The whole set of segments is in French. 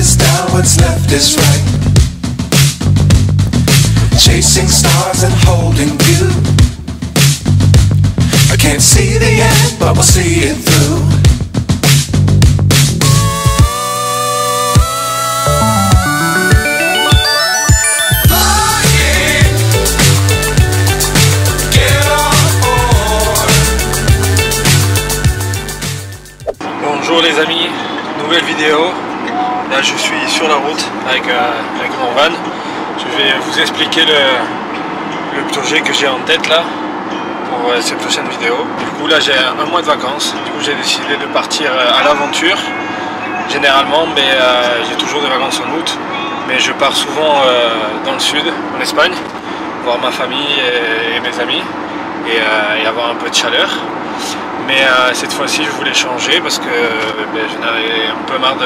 is down, what's left is right. Chasing stars and holding you. I can't see the end, but we'll see it through. Bonjour les amis, nouvelle vidéo. Là je suis sur la route avec mon van. Je vais vous expliquer le projet que j'ai en tête là pour cette prochaine vidéo. Du coup là j'ai un mois de vacances. Du coup j'ai décidé de partir à l'aventure généralement, mais j'ai toujours des vacances en août. Mais je pars souvent dans le sud, en Espagne, voir ma famille et mes amis et avoir un peu de chaleur. Mais cette fois-ci je voulais changer parce que j'en avais un peu marre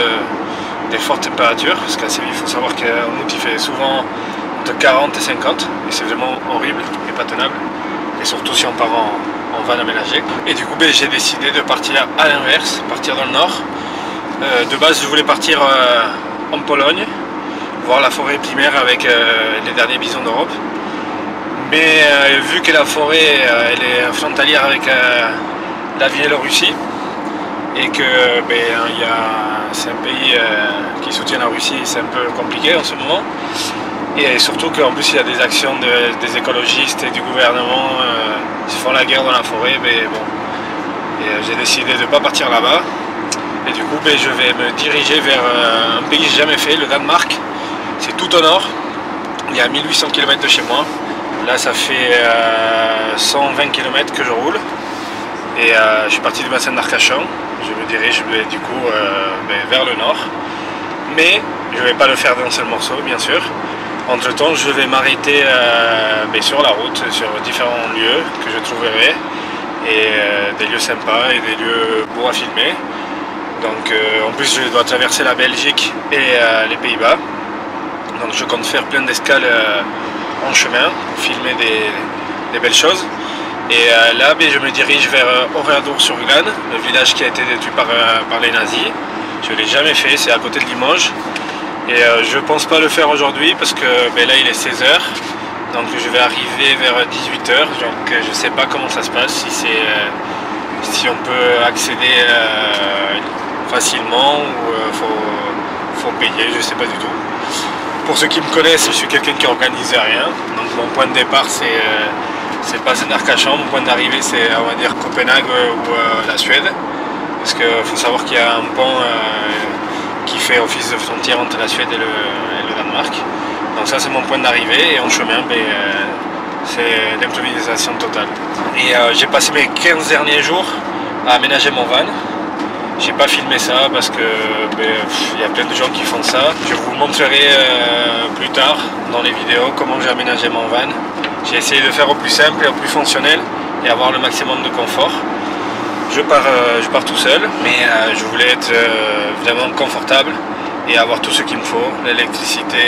des fortes températures, parce qu'à Séville il faut savoir qu'en août il fait souvent entre 40 et 50 et c'est vraiment horrible et pas tenable, et surtout si on part en van aménagé. Et du coup j'ai décidé de partir à l'inverse, partir dans le nord. De base je voulais partir en Pologne, voir la forêt primaire avec les derniers bisons d'Europe. Mais vu que la forêt elle est frontalière avec la Biélorussie et que c'est un pays qui soutient la Russie, c'est un peu compliqué en ce moment, et surtout qu'en plus il y a des actions des écologistes et du gouvernement qui font la guerre dans la forêt, mais bon, j'ai décidé de ne pas partir là-bas, et du coup je vais me diriger vers un pays que j'ai jamais fait, le Danemark. C'est tout au nord, il y a 1800 km de chez moi. Là ça fait 120 km que je roule. Et je suis parti du bassin d'Arcachon. Je me dirige du coup vers le nord. Mais je ne vais pas le faire d'un seul morceau, bien sûr. Entre temps, je vais m'arrêter sur la route, sur différents lieux que je trouverai. Et des lieux sympas et des lieux beaux à filmer. Donc en plus, je dois traverser la Belgique et les Pays-Bas. Donc je compte faire plein d'escales en chemin pour filmer des belles choses. Et là je me dirige vers Oradour-sur-Glane, le village qui a été détruit par les nazis. Je ne l'ai jamais fait, c'est à côté de Limoges. Et je ne pense pas le faire aujourd'hui parce que là il est 16 h. Donc je vais arriver vers 18 h. Donc je ne sais pas comment ça se passe, si on peut accéder facilement ou faut payer, je ne sais pas du tout. Pour ceux qui me connaissent, je suis quelqu'un qui n'organise rien. Donc mon point de départ c'est pas Arcachon, mon point d'arrivée c'est on va dire Copenhague ou la Suède, parce qu'il faut savoir qu'il y a un pont qui fait office de frontière entre la Suède et le Danemark. Donc ça c'est mon point d'arrivée, et en chemin c'est l'improvisation totale. Et j'ai passé mes 15 derniers jours à aménager mon van. J'ai pas filmé ça parce que y a plein de gens qui font ça. Je vous montrerai plus tard dans les vidéos comment j'ai aménagé mon van. J'ai essayé de faire au plus simple et au plus fonctionnel et avoir le maximum de confort. Je pars tout seul, mais je voulais être vraiment confortable et avoir tout ce qu'il me faut, l'électricité,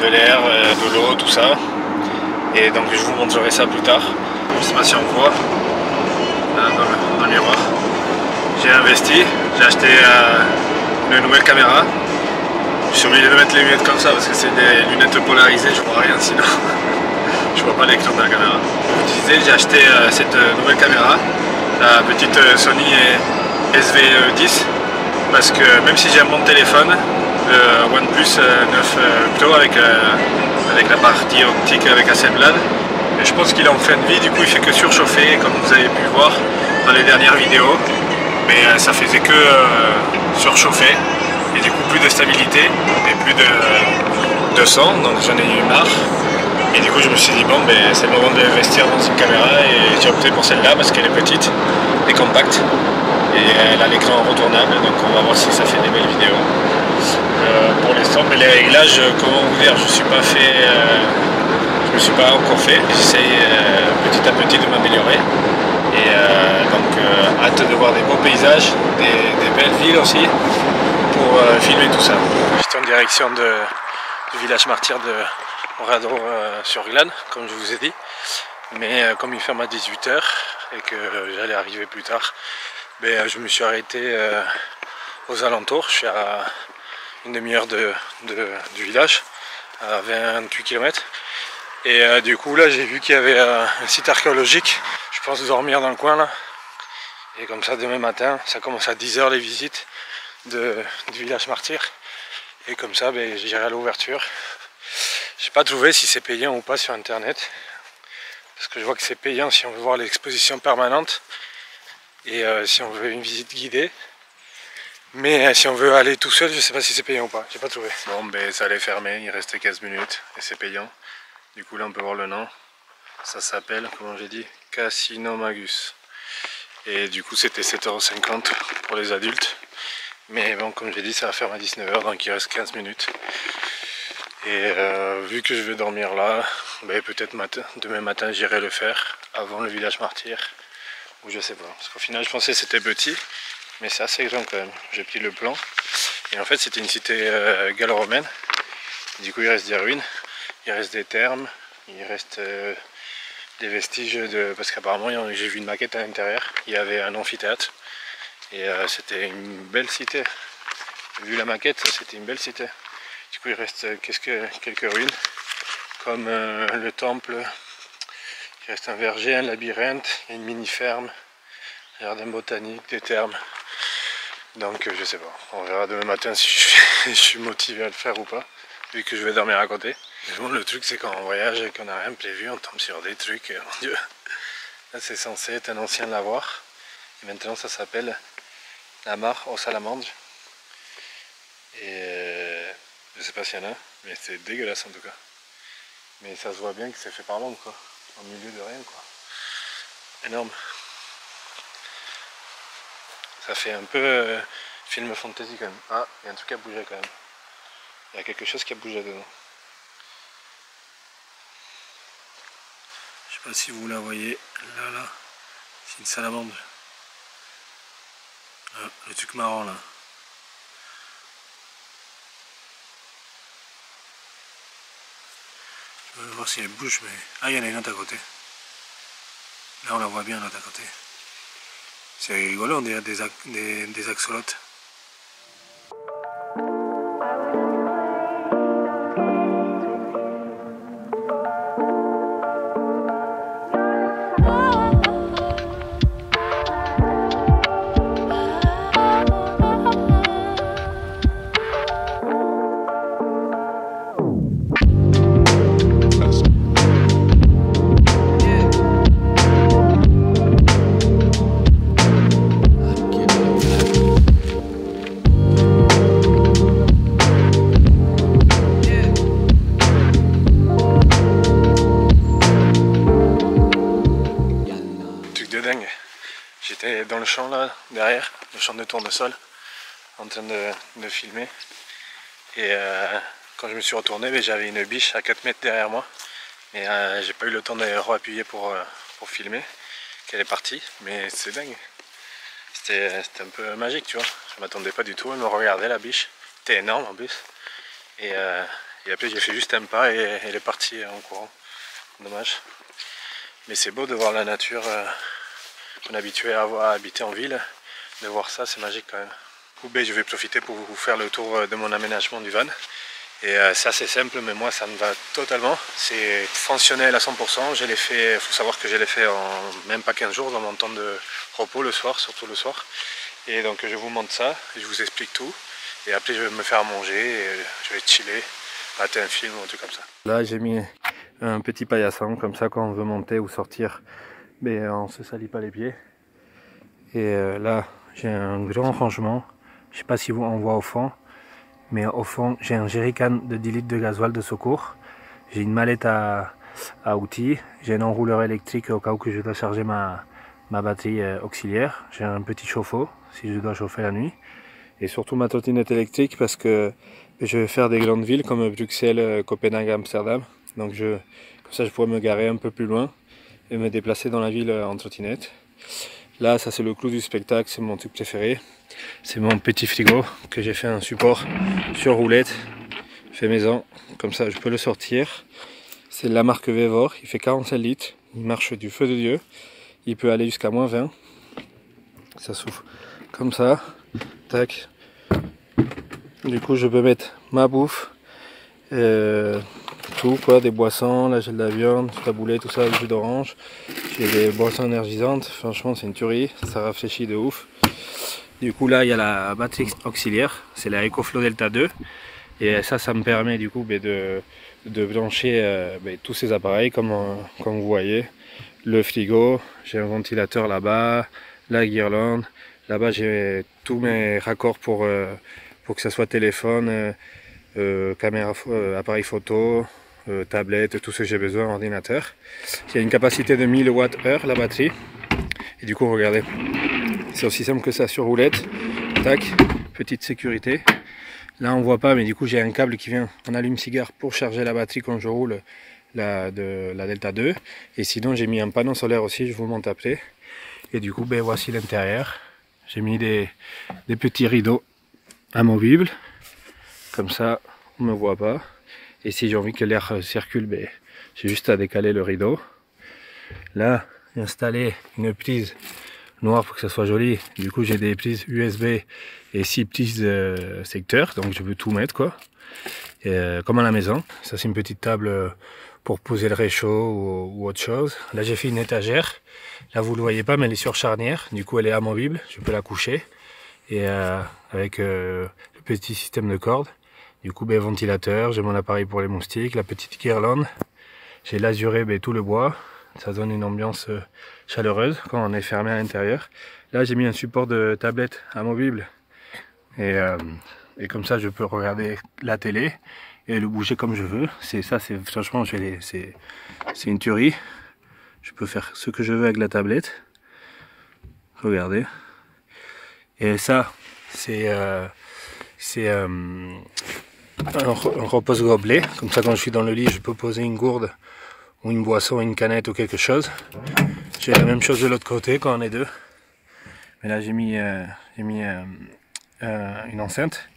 de l'air, de l'eau, tout ça. Et donc je vous montrerai ça plus tard. Je ne sais pas si on voit dans le miroir. J'ai investi, j'ai acheté une nouvelle caméra. Je suis obligé de mettre les lunettes comme ça parce que c'est des lunettes polarisées, je vois rien sinon. Je vois pas l'écran de la caméra. Comme je disais, j'ai acheté cette nouvelle caméra, la petite Sony SV10, parce que même si j'ai un bon téléphone, le OnePlus 9 Pro avec la partie optique avec Hasselblad, et je pense qu'il est en fin de vie, du coup il fait que surchauffer, comme vous avez pu voir dans les dernières vidéos, mais ça faisait que surchauffer, et du coup plus de stabilité et plus de son, donc j'en ai eu marre. Et du coup je me suis dit bon c'est le moment d'investir dans une caméra, et j'ai opté pour celle-là parce qu'elle est petite et compacte et elle a l'écran retournable, donc on va voir si ça fait des belles vidéos. Pour l'instant, mais les réglages, comment vous dire, je me suis pas encore fait, j'essaye petit à petit de m'améliorer, et donc hâte de voir des beaux paysages, des belles villes aussi pour filmer tout ça. J'étais en direction du village martyr de Oradour-sur-Glane, comme je vous ai dit, mais comme il ferme à 18 h et que j'allais arriver plus tard, je me suis arrêté aux alentours. Je suis à une demi-heure du village, à 28 km. Et du coup là j'ai vu qu'il y avait un site archéologique. Je pense dormir dans le coin là. Et comme ça demain matin, ça commence à 10 h les visites du village martyr. Et comme ça ben, j'irai à l'ouverture. J'ai pas trouvé si c'est payant ou pas sur internet. Parce que je vois que c'est payant si on veut voir l'exposition permanente. Et si on veut une visite guidée. Mais si on veut aller tout seul, je sais pas si c'est payant ou pas, j'ai pas trouvé. Bon ben ça allait fermer, il restait 15 minutes et c'est payant. Du coup là on peut voir le nom. Ça s'appelle, comment j'ai dit, Casino Magus. Et du coup c'était 7,50 € pour les adultes. Mais bon comme j'ai dit ça va fermer à 19 h donc il reste 15 minutes. Et vu que je vais dormir là, ben, peut-être demain matin j'irai le faire avant le village martyr. Ou je sais pas, parce qu'au final je pensais que c'était petit. Mais c'est assez grand quand même. J'ai pris le plan. Et en fait c'était une cité gallo-romaine. Du coup il reste des ruines, il reste des thermes, il reste des vestiges de... Parce qu'apparemment j'ai vu une maquette à l'intérieur. Il y avait un amphithéâtre. Et c'était une belle cité. Vu la maquette, c'était une belle cité. Du coup il reste quelques ruines. Comme le temple. Il reste un verger, un labyrinthe, une mini-ferme, un jardin botanique, des thermes. Donc je sais pas, on verra demain matin si je suis motivé à le faire ou pas, vu que je vais dormir à côté. Mais bon, le truc c'est quand on voyage et qu'on n'a rien prévu, on tombe sur des trucs, mon Dieu. Là c'est censé être un ancien lavoir, et maintenant ça s'appelle la mare aux salamandres. Et je sais pas s'il y en a, mais c'est dégueulasse en tout cas. Mais ça se voit bien que c'est fait par l'homme quoi, au milieu de rien quoi. Énorme. Ça fait un peu film fantasy quand même. Ah, il y a un truc qui a bougé quand même. Il y a quelque chose qui a bougé dedans. Je sais pas si vous la voyez. Là, c'est une salamandre. Ah, le truc marrant là. Je vais voir si elle bouge, mais... Ah, il y en a une autre à côté. Là, on la voit bien l'autre à côté. C'est rigolo, on dirait des axolotes. J'étais dans le champ là, derrière, le champ de tournesol, en train de filmer. Et quand je me suis retourné, j'avais une biche à 4 mètres derrière moi. Et j'ai pas eu le temps de réappuyer pour filmer, qu'elle est partie. Mais c'est dingue. C'était un peu magique, tu vois. Je m'attendais pas du tout, elle me regardait la biche. C'était énorme en plus. Et après j'ai fait juste un pas et elle est partie en courant. Dommage. Mais c'est beau de voir la nature. On est habitué à habiter en ville, de voir ça c'est magique quand même. Je vais profiter pour vous faire le tour de mon aménagement du van. Et c'est assez simple mais moi ça me va totalement. C'est fonctionnel à 100%. Je l'ai fait, il faut savoir que je l'ai fait en même pas 15 jours dans mon temps de repos le soir, surtout le soir. Et donc je vous montre ça, je vous explique tout. Et après je vais me faire manger, et je vais chiller, mater un film ou un truc comme ça. Là j'ai mis un petit paillasson comme ça quand on veut monter ou sortir. Mais on se salit pas les pieds. Et là j'ai un grand rangement. Je sais pas si on voit au fond. Mais au fond j'ai un jerrycan de 10 litres de gasoil de secours. J'ai une mallette à outils. J'ai un enrouleur électrique au cas où que je dois charger ma batterie auxiliaire. J'ai un petit chauffe-eau si je dois chauffer la nuit. Et surtout ma trottinette électrique parce que je vais faire des grandes villes comme Bruxelles, Copenhague, Amsterdam. Donc comme ça je pourrais me garer un peu plus loin et me déplacer dans la ville en trottinette. Là ça c'est le clou du spectacle, c'est mon truc préféré. C'est mon petit frigo que j'ai fait un support sur roulette, fait maison, comme ça je peux le sortir. C'est de la marque Vevor, il fait 45 litres, il marche du feu de Dieu, il peut aller jusqu'à -20. Ça s'ouvre comme ça, tac, Du coup je peux mettre ma bouffe, tout quoi, des boissons, là j'ai de la viande, du taboulé, tout ça, du jus d'orange. J'ai des boissons énergisantes, franchement c'est une tuerie, ça rafraîchit de ouf. Du coup là il y a la batterie auxiliaire, c'est la EcoFlow Delta 2. Et ça me permet du coup de brancher tous ces appareils comme vous voyez. Le frigo, j'ai un ventilateur là-bas, la guirlande. Là-bas j'ai tous mes raccords pour que ça soit téléphone, caméra, appareil photo, tablette, tout ce que j'ai besoin, ordinateur. Il y a une capacité de 1000 Wh la batterie. Et du coup regardez, c'est aussi simple que ça sur roulette. Tac, petite sécurité. Là on voit pas, mais du coup j'ai un câble qui vient en allume-cigare pour charger la batterie quand je roule de la Delta 2. Et sinon j'ai mis un panneau solaire aussi, je vous montre après. Et du coup ben, voici l'intérieur. J'ai mis des petits rideaux amovibles. Comme ça on ne me voit pas. Et si j'ai envie que l'air circule, ben, j'ai juste à décaler le rideau. Là j'ai installé une prise noire pour que ça soit joli. Du coup j'ai des prises USB et 6 petits secteurs, donc je peux tout mettre quoi. Comme à la maison. Ça c'est une petite table pour poser le réchaud ou autre chose. Là j'ai fait une étagère. Là vous le voyez pas, mais elle est sur charnière. Du coup elle est amovible, je peux la coucher. Et avec le petit système de cordes. Du coup ben, ventilateur, j'ai mon appareil pour les moustiques, la petite guirlande. J'ai lasuré ben, tout le bois. Ça donne une ambiance chaleureuse quand on est fermé à l'intérieur. Là j'ai mis un support de tablette amovible. Et comme ça je peux regarder la télé et le bouger comme je veux. C'est franchement c'est une tuerie. Je peux faire ce que je veux avec la tablette. Regardez. Et ça c'est un repose-gobelet. Comme ça quand je suis dans le lit je peux poser une gourde ou une boisson, une canette ou quelque chose. J'ai la même chose de l'autre côté quand on est deux. Mais là j'ai mis une enceinte.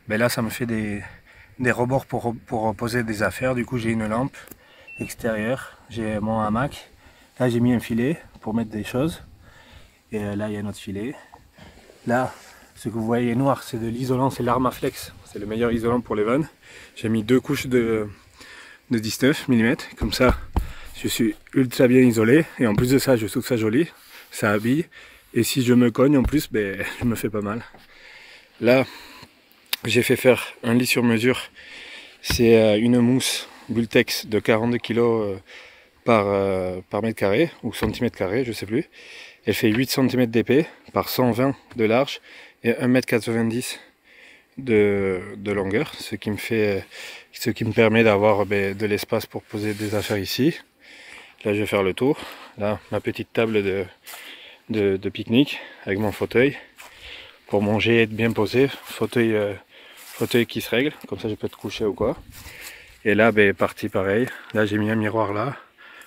Mais là ça me fait des rebords pour poser des affaires. Du coup j'ai une lampe extérieure, j'ai mon hamac. Là j'ai mis un filet pour mettre des choses. Et là il y a un autre filet. Là ce que vous voyez noir c'est de l'isolant, c'est l'Armaflex. C'est le meilleur isolant pour les vannes. J'ai mis 2 couches de 19 mm, comme ça je suis ultra bien isolé. Et en plus de ça je trouve ça joli, ça habille. Et si je me cogne en plus, ben, je me fais pas mal. Là, j'ai fait faire un lit sur mesure. C'est une mousse Bultex de 42 kg par mètre carré, ou centimètre carré, je sais plus. Elle fait 8 cm d'épais par 120 de large et 1,90 m de longueur. Ce qui me permet d'avoir ben, de l'espace pour poser des affaires ici. Là, je vais faire le tour. Là, ma petite table de pique-nique avec mon fauteuil pour manger et être bien posé, fauteuil qui se règle, comme ça je peux te coucher ou quoi. Et là ben parti pareil, là j'ai mis un miroir là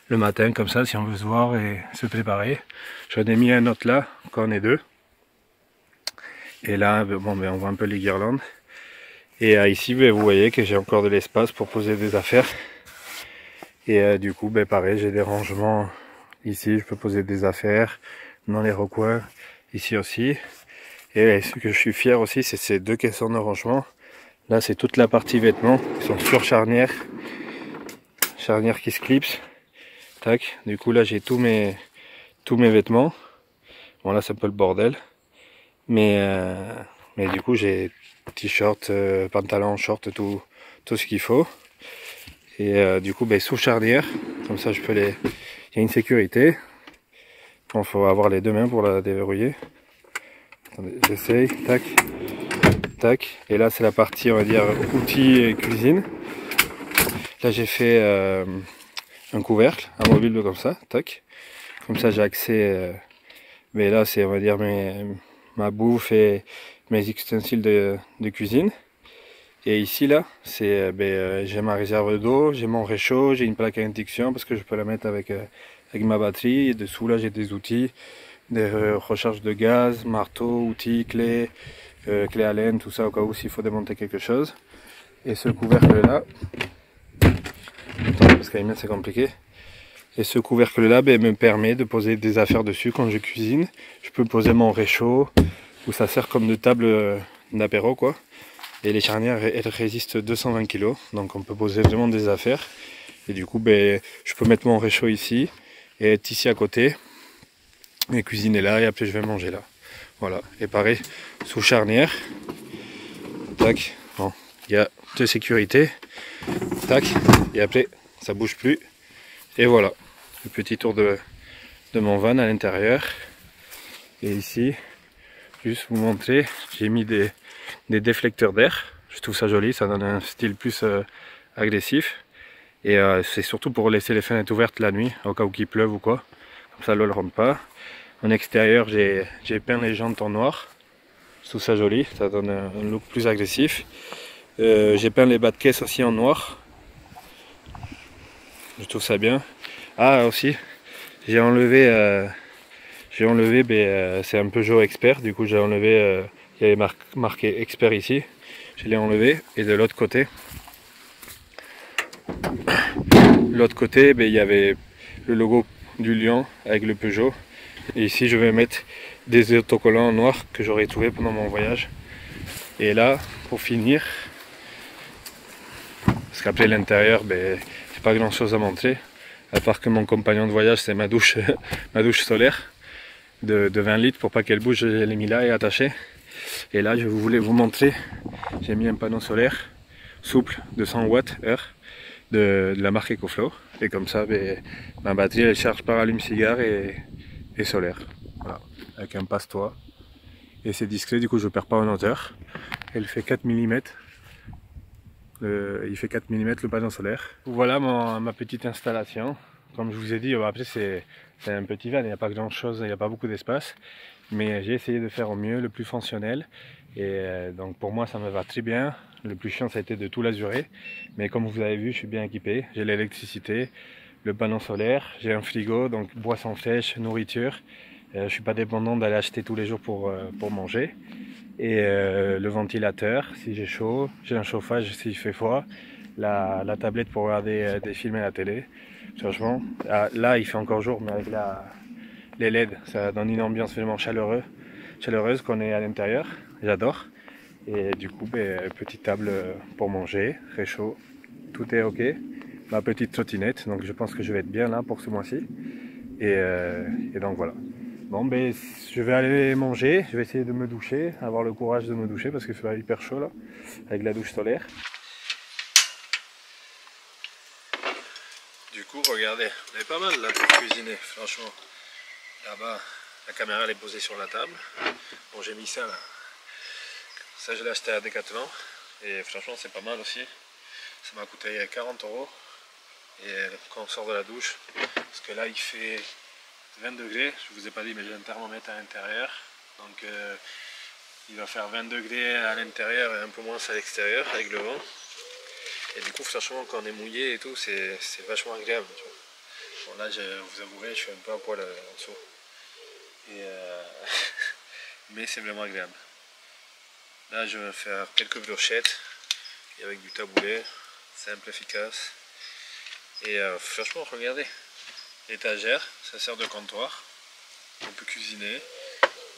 le matin comme ça si on veut se voir et se préparer. J'en ai mis un autre là quand on est deux. Et là bon ben on voit un peu les guirlandes. Et ici ben, vous voyez que j'ai encore de l'espace pour poser des affaires. Et du coup ben pareil, j'ai des rangements ici, je peux poser des affaires dans les recoins, ici aussi. Et ce que je suis fier aussi, c'est ces 2 caissons de rangement. Là, c'est toute la partie vêtements qui sont sur charnière. Charnière qui se clipse. Tac. Du coup, là, j'ai tous mes vêtements. Bon, là, c'est un peu le bordel. Mais du coup, j'ai t-shirt, pantalon, short, tout ce qu'il faut. Et du coup, ben, sous charnière. Comme ça, je peux les... Il y a une sécurité. Bon, faut avoir les 2 mains pour la déverrouiller. Attendez, j'essaye, tac, tac. Et là c'est la partie, on va dire, outils et cuisine. Là j'ai fait un couvercle amovible comme ça, tac. Comme ça j'ai accès, mais là c'est, on va dire, ma bouffe et mes ustensiles de cuisine. Et ici là, c'est, j'ai ma réserve d'eau, j'ai mon réchaud, j'ai une plaque à induction parce que je peux la mettre avec ma batterie. Et dessous là j'ai des outils. Des recharges de gaz, marteau, outils, clés, clés à laine, tout ça au cas où s'il faut démonter quelque chose. Et ce couvercle là, parce qu'à c'est compliqué. Et ce couvercle là me permet de poser des affaires dessus quand je cuisine. Je peux poser mon réchaud, où ça sert comme de table d'apéro quoi. Et les charnières, elles résistent 220 kg, donc on peut poser vraiment des affaires. Et du coup, ben, je peux mettre mon réchaud ici et être ici à côté et cuisiner là, et après je vais manger là. Voilà, et pareil, sous charnière, tac, bon, il y a de sécurité, tac, et après ça bouge plus. Et voilà, le petit tour de mon van à l'intérieur. Et ici, juste vous montrer, j'ai mis des déflecteurs d'air. Je trouve ça joli, ça donne un style plus agressif. Et c'est surtout pour laisser les fenêtres ouvertes la nuit, au cas où il pleuve ou quoi. Comme ça l'eau ne rentre pas. En extérieur, j'ai peint les jantes en noir. Je trouve ça joli, ça donne un look plus agressif. J'ai peint les bas de caisse aussi en noir. Je trouve ça bien. Ah aussi, j'ai enlevé c'est un Peugeot Expert, du coup j'ai enlevé, il y avait marqué Expert ici, je l'ai enlevé. Et de l'autre côté, il y avait le logo du lion avec le Peugeot. Et ici je vais mettre des autocollants noirs que j'aurais trouvé pendant mon voyage. Et là, pour finir, parce qu'après l'intérieur, c'est pas grand chose à montrer, à part que mon compagnon de voyage c'est ma douche, ma douche solaire de 20 litres pour pas qu'elle bouge, je l'ai mis là et attaché. Et là je voulais vous montrer, j'ai mis un panneau solaire souple de 100 watts heure de la marque EcoFlow, et comme ça ma batterie elle charge par allume-cigare et solaire, voilà, avec un passe-toit, et c'est discret, du coup je perds pas en hauteur. Elle fait 4 mm, il fait 4 mm le panneau solaire. Voilà ma petite installation. Comme je vous ai dit, après c'est un petit van, il n'y a pas grand chose, il n'y a pas beaucoup d'espace, mais j'ai essayé de faire au mieux, le plus fonctionnel, et donc pour moi ça me va très bien. Le plus chiant ça a été de tout l'azurer, mais comme vous avez vu je suis bien équipé, j'ai l'électricité, le panneau solaire, j'ai un frigo, donc boisson fraîche, nourriture, je ne suis pas dépendant d'aller acheter tous les jours pour manger. Et le ventilateur si j'ai chaud, j'ai un chauffage s'il fait froid, la tablette pour regarder des films à la télé. Franchement, là il fait encore jour, mais avec les LED, ça donne une ambiance vraiment chaleureuse qu'on est à l'intérieur, j'adore. Et du coup, petite table pour manger, réchaud, tout est ok. Ma petite trottinette, donc je pense que je vais être bien là pour ce mois-ci. Et donc voilà. Bon, je vais aller manger, je vais essayer de me doucher, avoir le courage de me doucher parce qu'il fait hyper chaud là, avec la douche solaire. Du coup, regardez, on est pas mal là pour cuisiner, franchement. Là-bas, la caméra elle est posée sur la table. Bon, j'ai mis ça là. Ça, je l'ai acheté à Decathlon et franchement, c'est pas mal aussi. Ça m'a coûté 40 €. Et quand on sort de la douche, parce que là il fait 20 degrés, je vous ai pas dit mais j'ai un thermomètre à l'intérieur, donc il va faire 20 degrés à l'intérieur et un peu moins à l'extérieur avec le vent. Et du coup franchement quand on est mouillé et tout c'est vachement agréable, tu vois. Bon là je vous avouerai, je suis un peu à poil en dessous, et mais c'est vraiment agréable. Là je vais faire quelques brochettes et avec du taboulé, simple, efficace. Et franchement regardez, l'étagère, ça sert de comptoir, on peut cuisiner,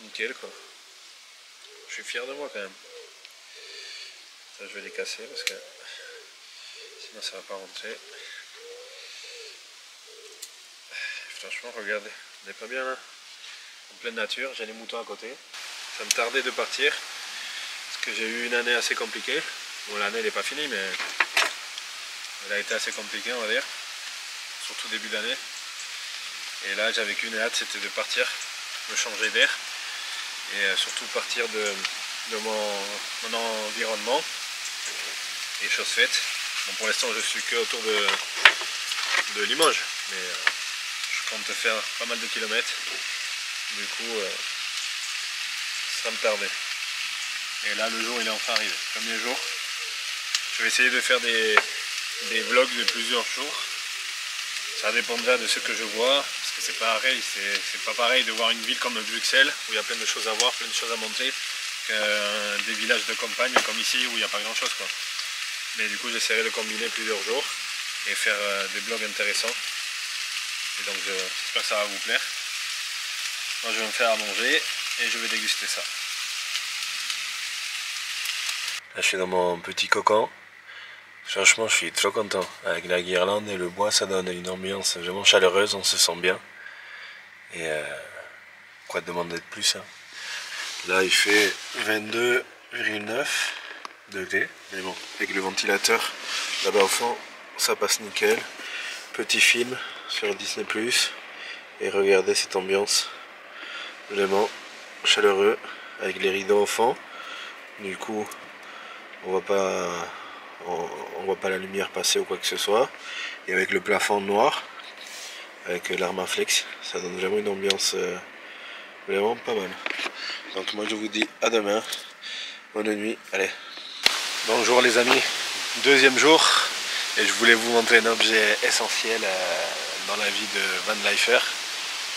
nickel quoi. Je suis fier de moi quand même. Ça je vais les casser parce que sinon ça va pas rentrer. Franchement regardez, on est pas bien là, en pleine nature, j'ai les moutons à côté. Ça me tardait de partir, parce que j'ai eu une année assez compliquée. Bon l'année n'est pas finie mais elle a été assez compliquée on va dire, surtout début d'année. Et là j'avais qu'une hâte, c'était de partir, me changer d'air et surtout partir de mon environnement. Et chose faite. Bon, pour l'instant je suis que autour de Limoges, mais je compte faire pas mal de kilomètres. Du coup ça me tardait. Et là le jour il est enfin arrivé, premier jour. Je vais essayer de faire des vlogs de plusieurs jours. Ça dépendra de ce que je vois, parce que c'est pareil, c'est pas pareil de voir une ville comme Bruxelles, où il y a plein de choses à voir, plein de choses à montrer, que des villages de campagne comme ici, où il n'y a pas grand chose quoi. Mais du coup j'essaierai de combiner plusieurs jours, et faire des vlogs intéressants. Et donc j'espère que ça va vous plaire. Moi je vais me faire à manger, et je vais déguster ça. je suis dans mon petit cocon. Franchement, je suis trop content. Avec la guirlande et le bois, ça donne une ambiance vraiment chaleureuse, on se sent bien. Et quoi demander de plus, hein. Là, il fait 22,9 degrés. Mais bon, avec le ventilateur, là-bas au fond, ça passe nickel. Petit film sur Disney+. Et regardez cette ambiance. Vraiment chaleureux, avec les rideaux au fond. Du coup, on voit pas la lumière passer ou quoi que ce soit. Et avec le plafond noir, avec l'Armaflex, ça donne vraiment une ambiance vraiment pas mal. Donc moi je vous dis à demain, bonne nuit, allez. Bonjour les amis, deuxième jour, et je voulais vous montrer un objet essentiel dans la vie de van lifer.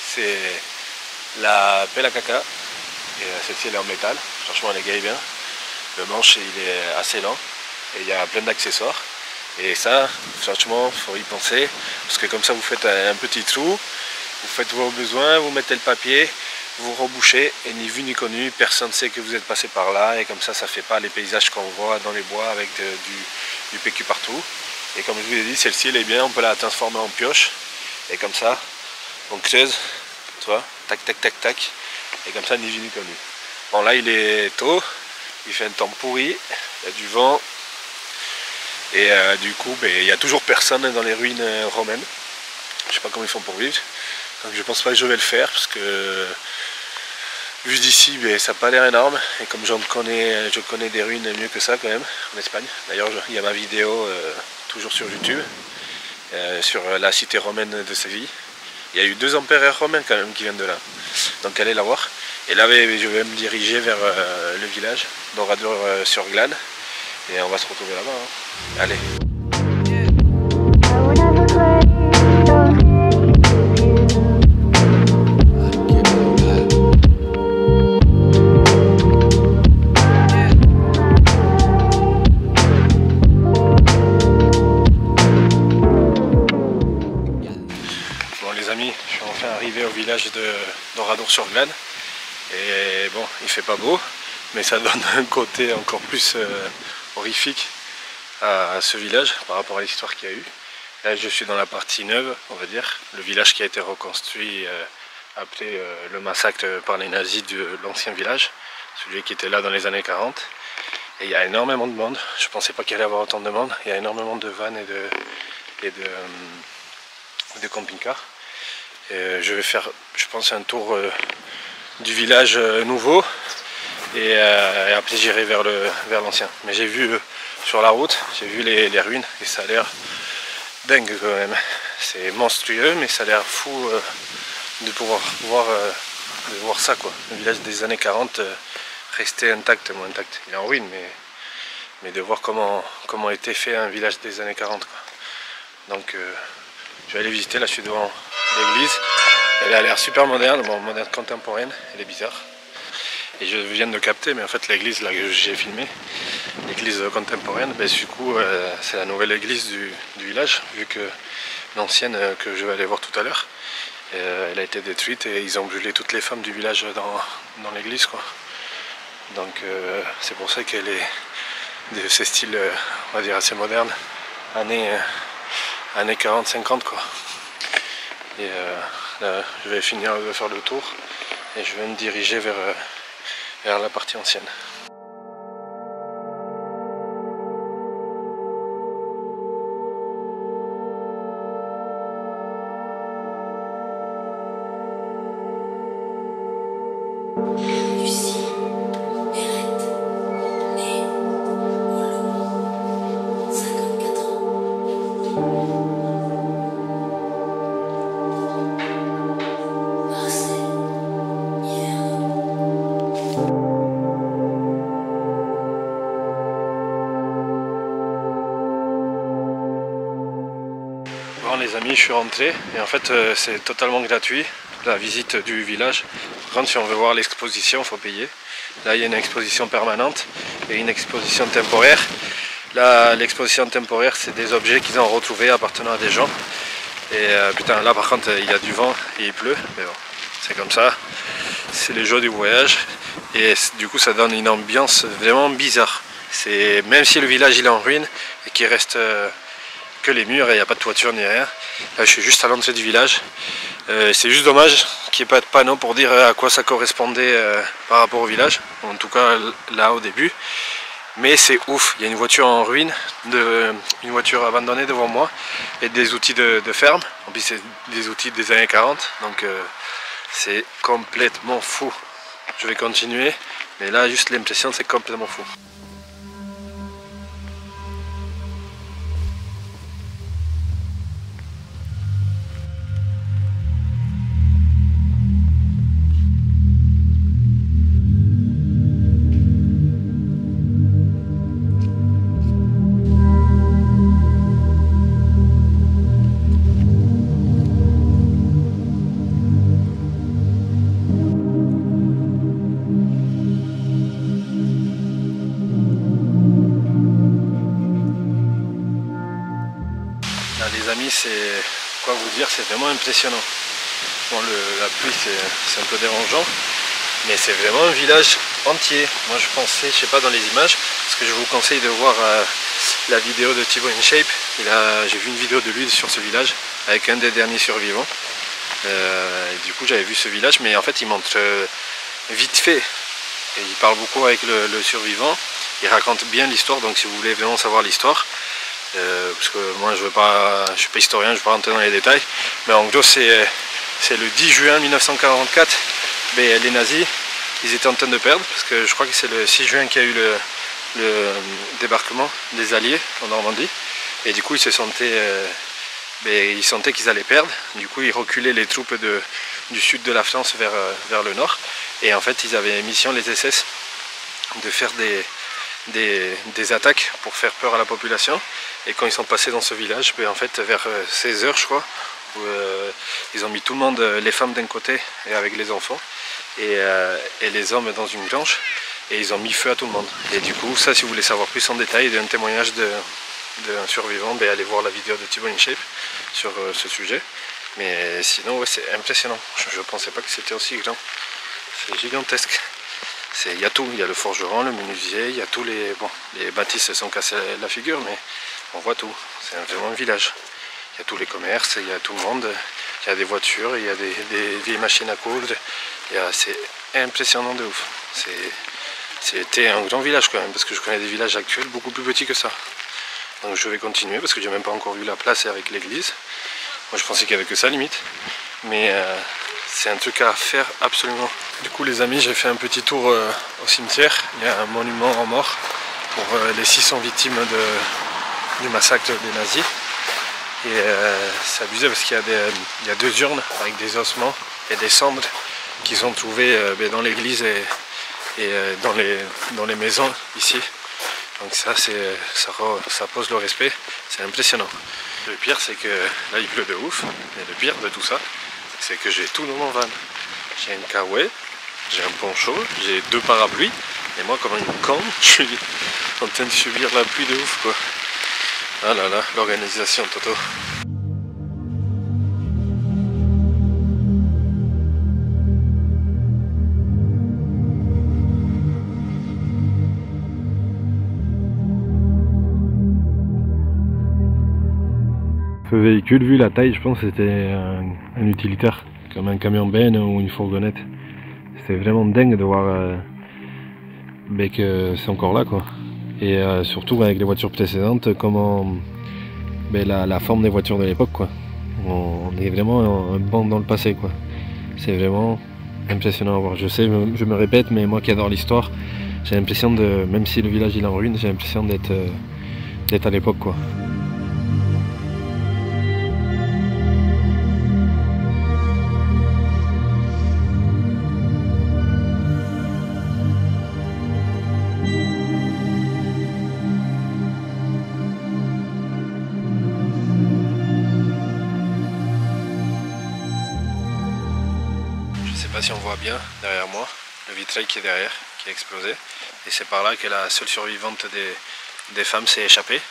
C'est la pelle à caca, et celle-ci elle est en métal, franchement elle est bien. Le manche il est assez lent, et il y a plein d'accessoires. Et ça, franchement, il faut y penser, parce que comme ça vous faites un petit trou, vous faites vos besoins, vous mettez le papier, vous rebouchez, et ni vu ni connu, personne ne sait que vous êtes passé par là, et comme ça, ça ne fait pas les paysages qu'on voit dans les bois avec du PQ partout. Et comme je vous l'ai dit, celle-ci elle est bien, on peut la transformer en pioche, et comme ça, on creuse, tu vois, tac tac tac tac, et comme ça, ni vu ni connu. Bon là il est tôt, il fait un temps pourri, il y a du vent. Et du coup, il n'y a toujours personne dans les ruines romaines. Je sais pas comment ils font pour vivre. Donc je pense pas que je vais le faire parce que vu d'ici, ça n'a pas l'air énorme. Et comme je connais des ruines mieux que ça quand même en Espagne. D'ailleurs, il y a ma vidéo toujours sur YouTube sur la cité romaine de Séville. Il y a eu 2 empereurs romains quand même qui viennent de là. Donc allez la voir. Et là, je vais me diriger vers le village d'Oradour-sur-Glane. Et on va se retrouver là-bas, hein. Allez. Bon les amis, je suis enfin arrivé au village d'Oradour-sur-Glane. Et bon, il fait pas beau, mais ça donne un côté encore plus horrifique à ce village par rapport à l'histoire qu'il y a eu. Là je suis dans la partie neuve, on va dire, le village qui a été reconstruit après le massacre par les nazis de l'ancien village, celui qui était là dans les années 40. Et il y a énormément de monde, je pensais pas qu'il allait y avoir autant de monde, il y a énormément de vannes et de camping-cars. Je vais faire, je pense, un tour du village nouveau. Et après j'irai vers l'ancien. Mais j'ai vu sur la route, j'ai vu les ruines et ça a l'air dingue quand même. C'est monstrueux mais ça a l'air fou de pouvoir voir ça quoi. Le village des années 40 resté intact, moins intact. Il est en ruine mais de voir comment était fait un village des années 40 quoi. Donc je vais aller visiter, là je suis devant l'église. Elle a l'air super moderne, bon moderne contemporaine, elle est bizarre. Et je viens de capter, mais en fait l'église là que j'ai filmé, l'église contemporaine, du coup c'est la nouvelle église du village, vu que l'ancienne que je vais aller voir tout à l'heure, elle a été détruite et ils ont brûlé toutes les femmes du village dans l'église quoi. Donc c'est pour ça qu'elle est de ce style, on va dire assez moderne, années 40-50 quoi. Et là je vais finir de faire le tour et je vais me diriger vers la partie ancienne. Bon les amis, je suis rentré et en fait c'est totalement gratuit la visite du village. Par contre si on veut voir l'exposition il faut payer. Là il y a une exposition permanente et une exposition temporaire. Là l'exposition temporaire c'est des objets qu'ils ont retrouvés appartenant à des gens. Et putain là par contre il y a du vent et il pleut, mais bon c'est comme ça. C'est les joies du voyage et du coup ça donne une ambiance vraiment bizarre. Même si le village il est en ruine et qu'il reste que les murs et il n'y a pas de toiture ni rien. Là je suis juste à l'entrée du village. C'est juste dommage qu'il n'y ait pas de panneau pour dire à quoi ça correspondait par rapport au village. En tout cas là au début. Mais c'est ouf, il y a une voiture en ruine, une voiture abandonnée devant moi et des outils de ferme. En plus c'est des outils des années 40, donc c'est complètement fou. Je vais continuer, mais là juste l'impression c'est complètement fou. Les amis, c'est quoi vous dire, c'est vraiment impressionnant. Bon, la pluie c'est un peu dérangeant, mais c'est vraiment un village entier. Moi je pensais, je sais pas dans les images, parce que je vous conseille de voir la vidéo de Thibaut InShape. J'ai vu une vidéo de lui sur ce village avec un des derniers survivants. Et du coup j'avais vu ce village, mais en fait il montre vite fait. Et il parle beaucoup avec le survivant. Il raconte bien l'histoire, donc si vous voulez vraiment savoir l'histoire. Parce que moi je suis pas historien, je ne vais pas rentrer dans les détails, mais en gros c'est le 10 juin 1944, mais les nazis ils étaient en train de perdre, parce que je crois que c'est le 6 juin qu'il y a eu le débarquement des Alliés en Normandie, et du coup ils se sentaient, ils sentaient qu'ils allaient perdre, du coup ils reculaient les troupes du sud de la France vers le nord, et en fait ils avaient mission, les SS, de faire des attaques pour faire peur à la population. Et quand ils sont passés dans ce village, en fait vers 16 h je crois, où, ils ont mis tout le monde, les femmes d'un côté et avec les enfants, et les hommes dans une grange, et ils ont mis feu à tout le monde. Et du coup ça, si vous voulez savoir plus en détail d'un témoignage d'un survivant, allez voir la vidéo de Thibaut InShape sur ce sujet. Mais sinon ouais, c'est impressionnant, je ne pensais pas que c'était aussi grand, c'est gigantesque. Il y a tout, il y a le forgeron, le menuisier, il y a tous les... Bon, les bâtisses se sont cassées la figure, mais on voit tout. C'est vraiment un village. Il y a tous les commerces, il y a tout le monde, il y a des voitures, il y a des vieilles machines à coudre. C'est impressionnant de ouf. C'était un grand village quand même, parce que je connais des villages actuels beaucoup plus petits que ça. Donc je vais continuer, parce que j'ai même pas encore vu la place avec l'église. Moi je pensais qu'il n'y avait que ça limite. Mais... c'est un truc à faire absolument. Du coup les amis, j'ai fait un petit tour au cimetière. Il y a un monument en mort pour les 600 victimes du massacre des nazis. Et c'est abusé parce qu'il y a 2 urnes avec des ossements et des cendres qu'ils ont trouvées dans l'église et dans les maisons ici. Donc ça pose le respect, c'est impressionnant. Le pire c'est que là il pleut de ouf, mais le pire de tout ça, c'est que j'ai tout dans mon van. J'ai une kawaii, j'ai un poncho, j'ai 2 parapluies, et moi comme une con, je suis en train de subir la pluie de ouf quoi. Ah là là, l'organisation Toto. Ce véhicule, vu la taille, je pense que c'était un utilitaire, comme un camion benne ou une fourgonnette. C'est vraiment dingue de voir que c'est encore là quoi. Et surtout avec les voitures précédentes, comment la forme des voitures de l'époque quoi. On est vraiment un bond dans le passé quoi. C'est vraiment impressionnant à voir. Je sais, je me répète, mais moi qui adore l'histoire, j'ai l'impression de, même si le village il est en ruine, j'ai l'impression d'être à l'époque quoi. Si on voit bien derrière moi le vitrail qui est derrière, qui a explosé, et c'est par là que la seule survivante des femmes s'est échappée.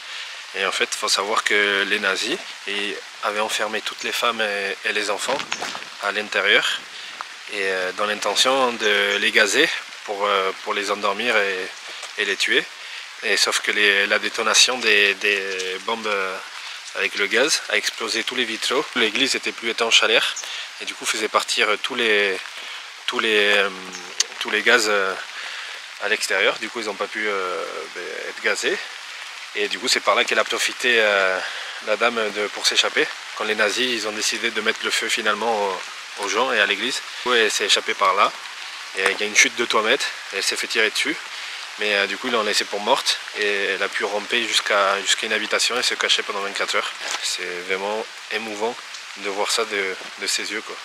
Et en fait il faut savoir que les nazis avaient enfermé toutes les femmes et les enfants à l'intérieur, et dans l'intention de les gazer pour les endormir et les tuer. Et sauf que la détonation des bombes avec le gaz a explosé tous les vitraux. L'église était plus étanche à l'air et du coup faisait partir tous les gaz à l'extérieur. Du coup ils n'ont pas pu être gazés. Et du coup c'est par là qu'elle a profité la dame pour s'échapper. Quand les nazis ils ont décidé de mettre le feu finalement aux gens et à l'église. Du coup elle s'est échappée par là. Et il y a une chute de 3 mètres, elle s'est fait tirer dessus. Mais du coup ils l'ont laissée pour morte et elle a pu ramper jusqu'à une habitation et se cacher pendant 24 heures. C'est vraiment émouvant de voir ça de ses yeux, quoi.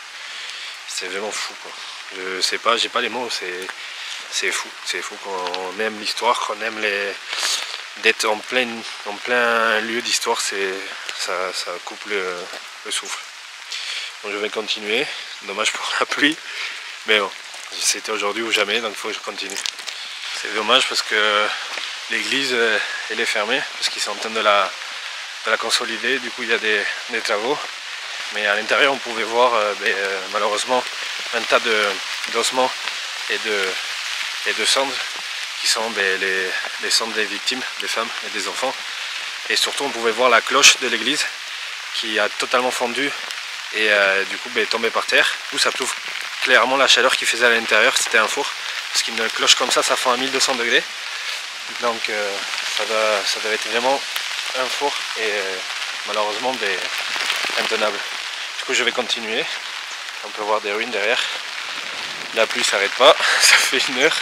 C'est vraiment fou, quoi. Je sais pas, j'ai pas les mots, c'est fou. C'est fou qu'on aime l'histoire, qu'on aime d'être en plein lieu d'histoire, ça coupe le souffle. Bon, je vais continuer, dommage pour la pluie, mais bon, c'était aujourd'hui ou jamais, donc il faut que je continue. C'est dommage parce que l'église elle est fermée, parce qu'ils sont en train de la consolider, du coup il y a des travaux. Mais à l'intérieur on pouvait voir malheureusement un tas d'ossements et de cendres qui sont les cendres des victimes, des femmes et des enfants. Et surtout on pouvait voir la cloche de l'église qui a totalement fondu et du coup est tombée par terre. Du coup ça prouve clairement la chaleur qu'il faisait à l'intérieur, c'était un four. Parce qu'une cloche comme ça fond à 1200 degrés. Donc ça doit être vraiment un four et malheureusement intenable. Du coup je vais continuer. On peut voir des ruines derrière. La pluie s'arrête pas, ça fait 1 heure.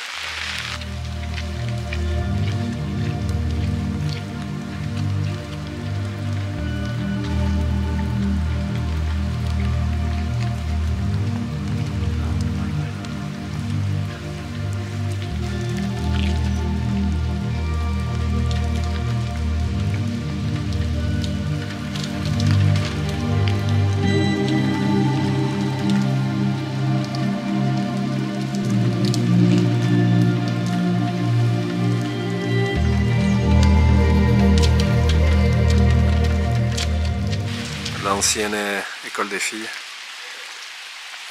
L'ancienne école des filles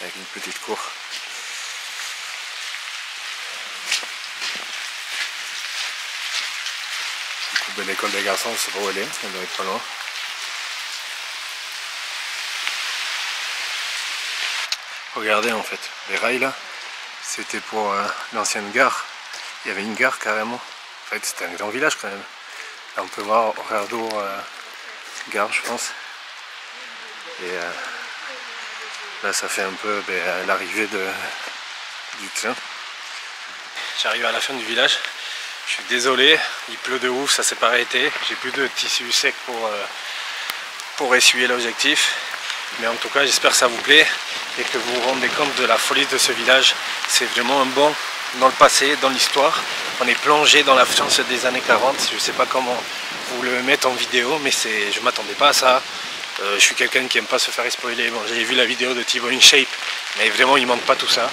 avec une petite cour. Du coup l'école des garçons, je sais pas où elle est, elle doit être pas loin. Regardez en fait, les rails là, c'était pour l'ancienne gare. Il y avait une gare carrément. En fait c'était un grand village quand même. Là on peut voir Orado gare je pense. Et là ça fait un peu l'arrivée du train. J'arrive à la fin du village, je suis désolé, il pleut de ouf, ça s'est pas arrêté, j'ai plus de tissu sec pour essuyer l'objectif. Mais en tout cas j'espère que ça vous plaît et que vous vous rendez compte de la folie de ce village. C'est vraiment un bond dans le passé, dans l'histoire. On est plongé dans la France des années 40, je sais pas comment vous le mettre en vidéo, mais je m'attendais pas à ça. Je suis quelqu'un qui aime pas se faire spoiler. Bon, j'avais vu la vidéo de Thibaut InShape, mais vraiment il manque pas tout ça.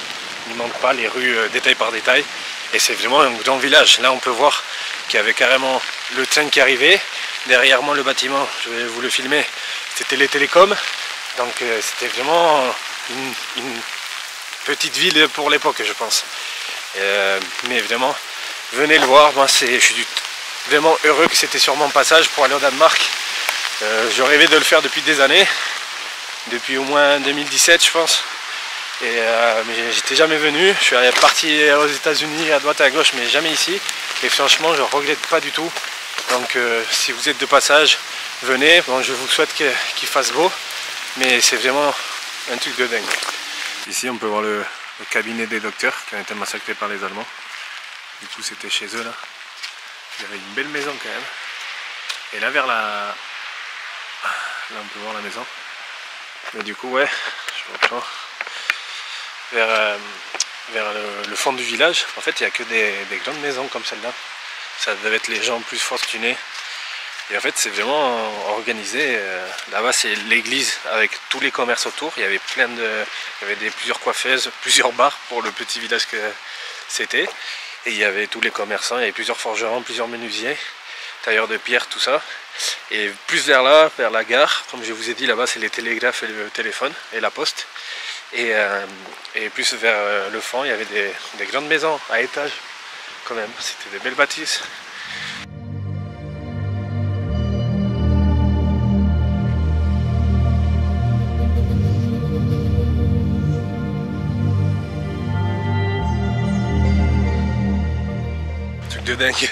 Il manque pas les rues détail par détail. Et c'est vraiment un grand village. Là on peut voir qu'il y avait carrément le train qui arrivait. Derrière moi le bâtiment, je vais vous le filmer, c'était les télécoms. Donc c'était vraiment une petite ville pour l'époque je pense. Mais vraiment, venez le voir. Moi je suis vraiment heureux que c'était sur mon passage pour aller au Danemark. Je rêvais de le faire depuis des années, depuis au moins 2017 je pense, mais j'étais jamais venu. Je suis parti aux États-Unis à droite et à gauche mais jamais ici, et franchement je regrette pas du tout. Donc si vous êtes de passage, venez. Bon, je vous souhaite qu'il fasse beau, mais c'est vraiment un truc de dingue. Ici on peut voir le cabinet des docteurs qui ont été massacrés par les Allemands. Du coup c'était chez eux là. Il y avait une belle maison quand même. Et là vers là on peut voir la maison. Mais du coup ouais, je reprends vers le fond du village. En fait il n'y a que des grandes maisons comme celle-là. Ça devait être les gens plus fortunés. Et en fait c'est vraiment organisé. Là-bas c'est l'église avec tous les commerces autour. Il y avait plusieurs coiffeuses, plusieurs bars pour le petit village que c'était. Et il y avait tous les commerçants, il y avait plusieurs forgerons, plusieurs menuisiers, tailleurs de pierre, tout ça. Et plus vers là, vers la gare, comme je vous ai dit, là-bas c'est les télégraphes et le téléphone et la poste. Et plus vers le fond, il y avait des grandes maisons à étages quand même. C'était des belles bâtisses. dingue.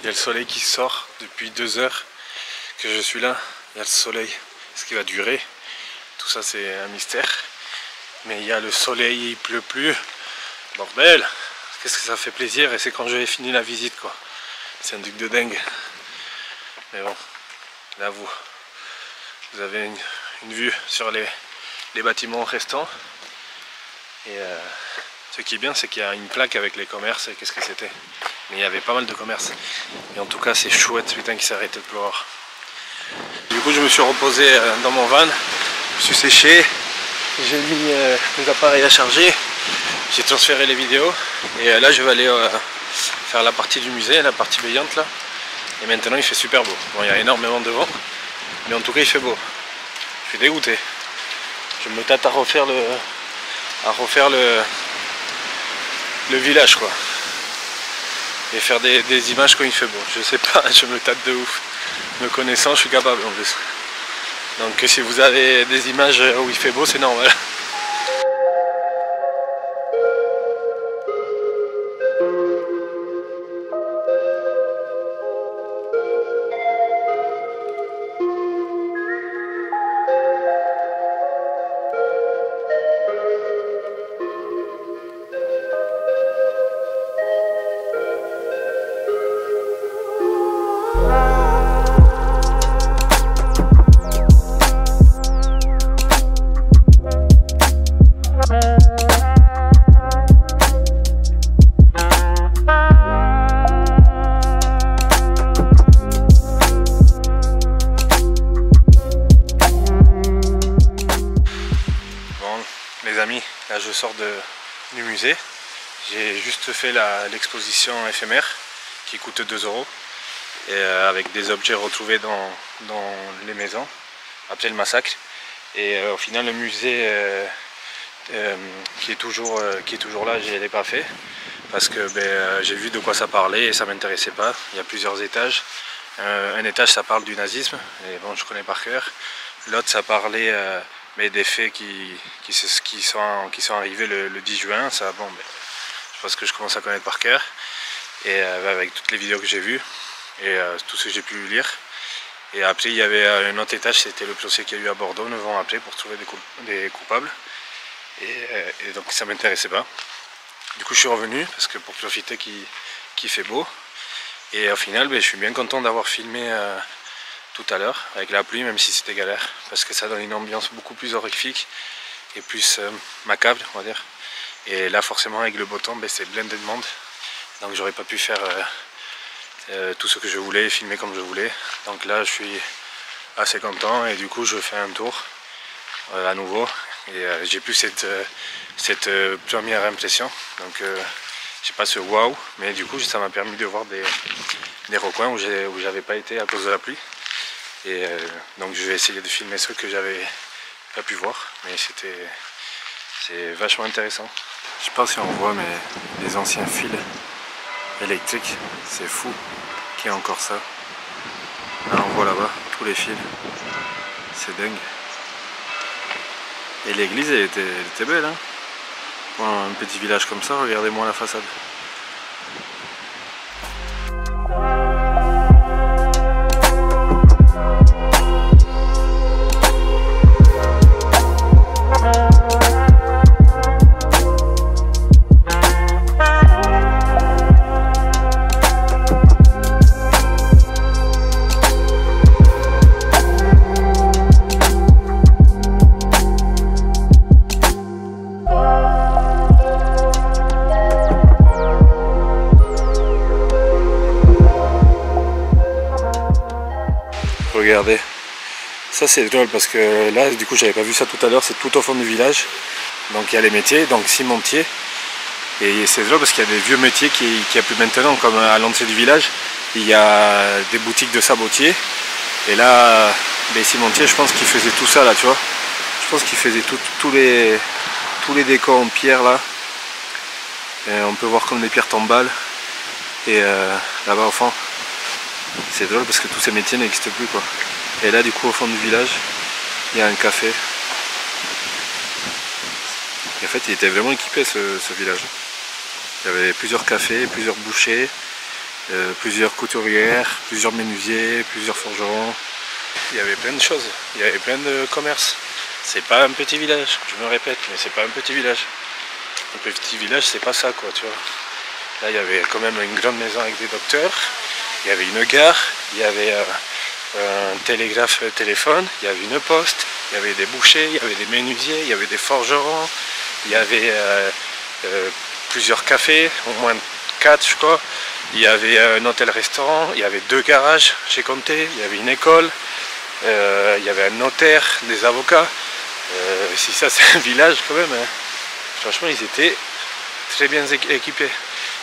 Il y a le soleil qui sort depuis 2 heures que je suis là. Il y a le soleil. Est-ce qu'il va durer? Tout ça c'est un mystère. Mais il y a le soleil, il pleut plus. Bordel! Qu'est-ce que ça fait plaisir, et c'est quand j'avais fini la visite quoi. C'est un truc de dingue. Mais bon, là vous avez une vue sur les bâtiments restants. Et ce qui est bien, c'est qu'il y a une plaque avec les commerces et qu'est-ce que c'était. Mais il y avait pas mal de commerces. Et en tout cas, c'est chouette, putain, qu'il s'est arrêté de pleuvoir. Du coup, je me suis reposé dans mon van. Je suis séché. J'ai mis les appareils à charger. J'ai transféré les vidéos. Et là, je vais aller faire la partie du musée, la partie payante là. Et maintenant, il fait super beau. Bon, il y a énormément de vent. Mais en tout cas, il fait beau. Je suis dégoûté. Je me tâte à refaire le village quoi, et faire des images quand il fait beau. Je sais pas, je me tâte de ouf. Me connaissant, je suis capable en plus. Donc si vous avez des images où il fait beau, c'est normal. Là je sors du musée, j'ai juste fait l'exposition éphémère qui coûte 2 €, et avec des objets retrouvés dans les maisons après le massacre. Et au final le musée qui est toujours là, je ne l'ai pas fait parce que j'ai vu de quoi ça parlait et ça ne m'intéressait pas. Il y a plusieurs étages. Un étage ça parle du nazisme, et bon je connais par cœur. L'autre ça parlait mais des faits qui sont arrivés le 10 juin, ça, bon, je pense que je commence à connaître par cœur, et avec toutes les vidéos que j'ai vues, et tout ce que j'ai pu lire. Et après il y avait un autre étage, c'était le procès qu'il y a eu à Bordeaux 9 ans après pour trouver des coupables, et donc ça m'intéressait pas. Du coup je suis revenu, parce que pour profiter qu'il fait beau, et au final je suis bien content d'avoir filmé tout à l'heure avec la pluie, même si c'était galère, parce que ça donne une ambiance beaucoup plus horrifique et plus macabre on va dire. Et là forcément avec le beau temps c'est blindé de monde, donc j'aurais pas pu faire tout ce que je voulais, filmer comme je voulais. Donc là je suis assez content, et du coup je fais un tour à nouveau, et j'ai plus cette première impression, donc j'ai pas ce waouh, mais du coup ça m'a permis de voir des recoins où j'avais pas été à cause de la pluie. Et donc je vais essayer de filmer ceux que j'avais pas pu voir, mais c'est vachement intéressant. Je sais pas si on voit, mais les anciens fils électriques, c'est fou qu'il y ait encore ça. Là on voit là-bas tous les fils, c'est dingue. Et l'église elle était belle hein. Pour un petit village comme ça, regardez-moi la façade. Regardez, ça c'est drôle parce que là du coup j'avais pas vu ça tout à l'heure, c'est tout au fond du village, donc il y a les métiers, donc cimentiers, et c'est drôle parce qu'il y a des vieux métiers qu'il n'y a plus maintenant, comme à l'entrée du village il y a des boutiques de sabotiers, et là les cimentiers je pense qu'ils faisaient tout ça là, tu vois, je pense qu'ils faisaient tous les décors en pierre là, et on peut voir comme les pierres tombales, et là-bas au fond. C'est drôle parce que tous ces métiers n'existent plus quoi. Et là du coup au fond du village, il y a un café. Et en fait il était vraiment équipé ce village. Il y avait plusieurs cafés, plusieurs bouchers, plusieurs couturières, plusieurs menuisiers, plusieurs forgerons. Il y avait plein de choses, il y avait plein de commerces. C'est pas un petit village, je me répète, mais c'est pas un petit village. Un petit village, c'est pas ça, quoi, tu vois. Là, il y avait quand même une grande maison avec des docteurs, il y avait une gare, il y avait un télégraphe téléphone, il y avait une poste, il y avait des bouchers, il y avait des menuisiers, il y avait des forgerons, il y avait plusieurs cafés, au moins 4 je crois, il y avait un hôtel-restaurant, il y avait 2 garages, j'ai compté, il y avait une école, il y avait un notaire, des avocats. Si ça c'est un village quand même, hein. Franchement ils étaient très bien équipés.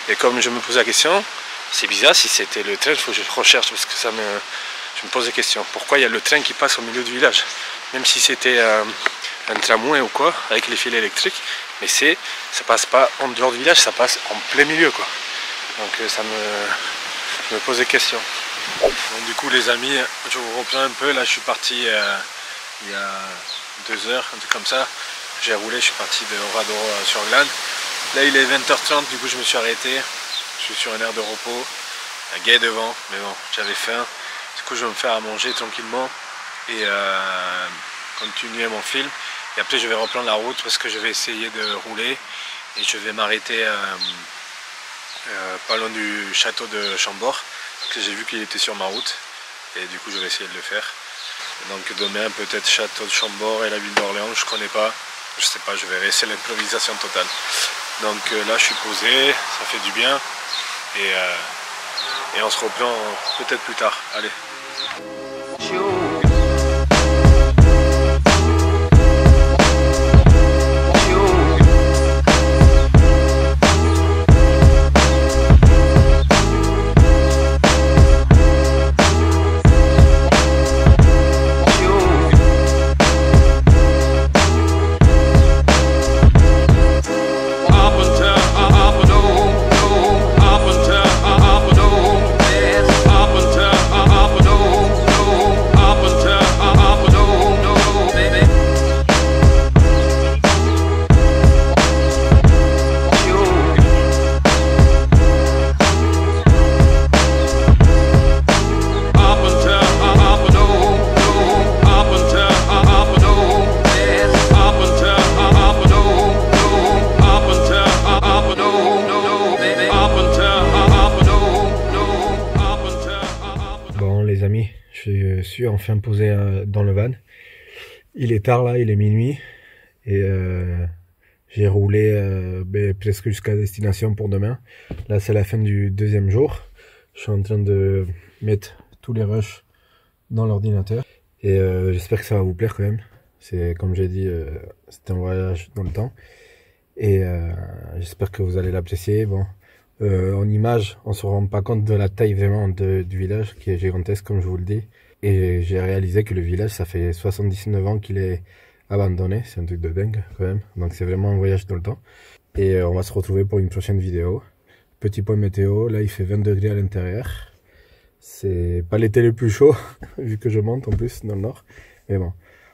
Et comme je me pose la question, c'est bizarre si c'était le train, il faut que je recherche parce que je me pose des questions. Pourquoi il y a le train qui passe au milieu du village? Même si c'était un tramway ou quoi, avec les fils électriques, mais ça passe pas en dehors du village, ça passe en plein milieu, quoi. Donc je me pose des questions. Donc du coup les amis, je vous reprends un peu. Là je suis parti il y a 2 heures, un truc comme ça. J'ai roulé, je suis parti de Oradoro sur Glane. Là il est 20h30, du coup je me suis arrêté. Je suis sur une aire de repos, un guet devant, mais bon, j'avais faim. Du coup je vais me faire à manger tranquillement et continuer mon film. Et après je vais reprendre la route parce que je vais essayer de rouler et je vais m'arrêter pas loin du château de Chambord parce que j'ai vu qu'il était sur ma route et du coup je vais essayer de le faire. Donc demain peut-être château de Chambord et la ville d'Orléans, je connais pas, je sais pas, je verrai, c'est l'improvisation totale. Donc là je suis posé, ça fait du bien et on se reprend peut-être plus tard. Allez. Les amis, je suis enfin posé dans le van. Il est tard là, il est minuit et j'ai roulé presque jusqu'à destination pour demain. Là c'est la fin du 2e jour. Je suis en train de mettre tous les rushs dans l'ordinateur et j'espère que ça va vous plaire quand même. C'est comme j'ai dit, c'est un voyage dans le temps et j'espère que vous allez l'apprécier. Bon. En image, on se rend pas compte de la taille vraiment du village qui est gigantesque comme je vous le dis. Et j'ai réalisé que le village, ça fait 79 ans qu'il est abandonné. C'est un truc de dingue quand même. Donc c'est vraiment un voyage dans le temps. Et on va se retrouver pour une prochaine vidéo. Petit point météo, là il fait 20 degrés à l'intérieur. C'est pas l'été le plus chaud, vu que je monte en plus dans le nord. Mais bon,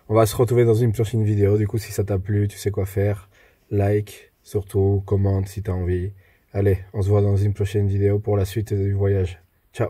on va se retrouver dans une prochaine vidéo. Du coup si ça t'a plu, tu sais quoi faire. Like, surtout, commente si t'as envie. Allez, on se voit dans une prochaine vidéo pour la suite du voyage. Ciao!